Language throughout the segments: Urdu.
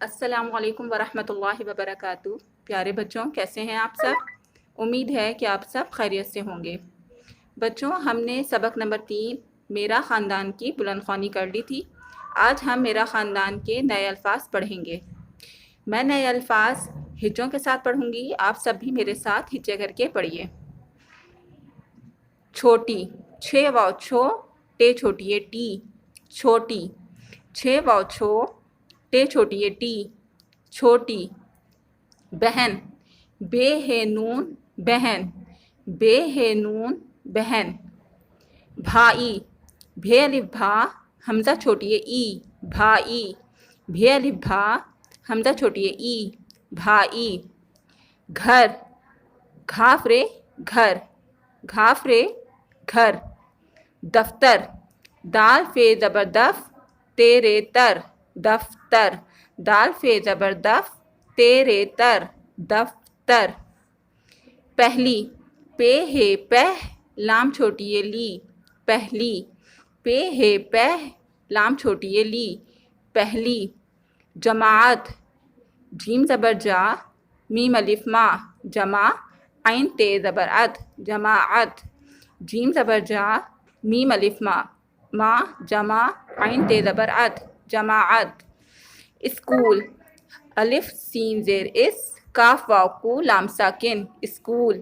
السلام علیکم ورحمۃ اللہ وبرکاتہ۔ پیارے بچوں، کیسے ہیں آپ سب؟ امید ہے کہ آپ سب خیریت سے ہوں گے۔ بچوں، ہم نے سبق نمبر 3 میرا خاندان کی بلند خوانی کر لی تھی۔ آج ہم میرا خاندان کے نئے الفاظ پڑھیں گے۔ میں نئے الفاظ ہجوں کے ساتھ پڑھوں گی، آپ سب بھی میرے ساتھ ہجے کر کے پڑھیے۔ چھوٹی، 6 واو چھو، ٹے چھوٹی ہے ٹی، چھوٹی۔ 6 واو چھو، ٹے چھوٹی ہے ٹی، چھوٹی۔ بہن، بے ہے نون بہن، بے ہے نون بہن۔ بھائی، بھے الف بھا، حمزہ چھوٹی ہے ای، بھائی۔ بھے الف بھا، حمزہ چھوٹی ہے ای، بھائی۔ گھر، گھاف رے گھر، گھاف رے گھر۔ دفتر، دال فے زبر دف، تیرے تر، دفتر۔ دال فے زبر دف، تیرے تر، دفتر۔ پہلی، پے ہے پہ، لام چھوٹی ہے لی، پہلی۔ پے ہے پہ، لام چھوٹی ہے لی، پہلی۔ جماعت، جیم زبر جا، میم الف ما، جمع، عین تے زبر عت، جماعت۔ جیم زبر جا، میم الف ما، جمع، عین تے زبر عت، جماعت۔ اسکول، الف سین زیر اس، کاف واو کو لام ساکن، اسکول۔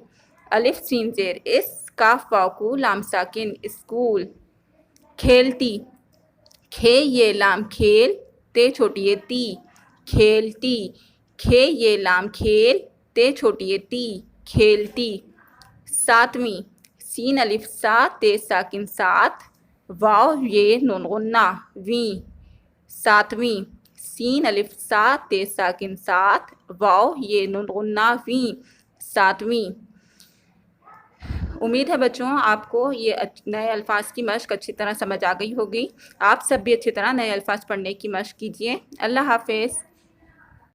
الف سین زیر اس، کاف واو کو لام ساکن، اسکول۔ کھیلتی، کھے یہ لام کھیل، تے چھوٹی ہے تی، کھیلتی۔ کھے یہ لام کھیل، تے چھوٹی ہے تی، کھیلتی۔ ساتویں، سین الف سا، تے ساکن سات، واو یہ نون غنہ، ویں، ساتویں۔ سین الف سا، تے ساکن سات، واو یہ نون غنہ، ویں، ساتویں۔ امید ہے بچوں آپ کو یہ نئے الفاظ کی مشق اچھی طرح سمجھ آ گئی ہوگی۔ آپ سب بھی اچھی طرح نئے الفاظ پڑھنے کی مشق کیجیے۔ اللہ حافظ۔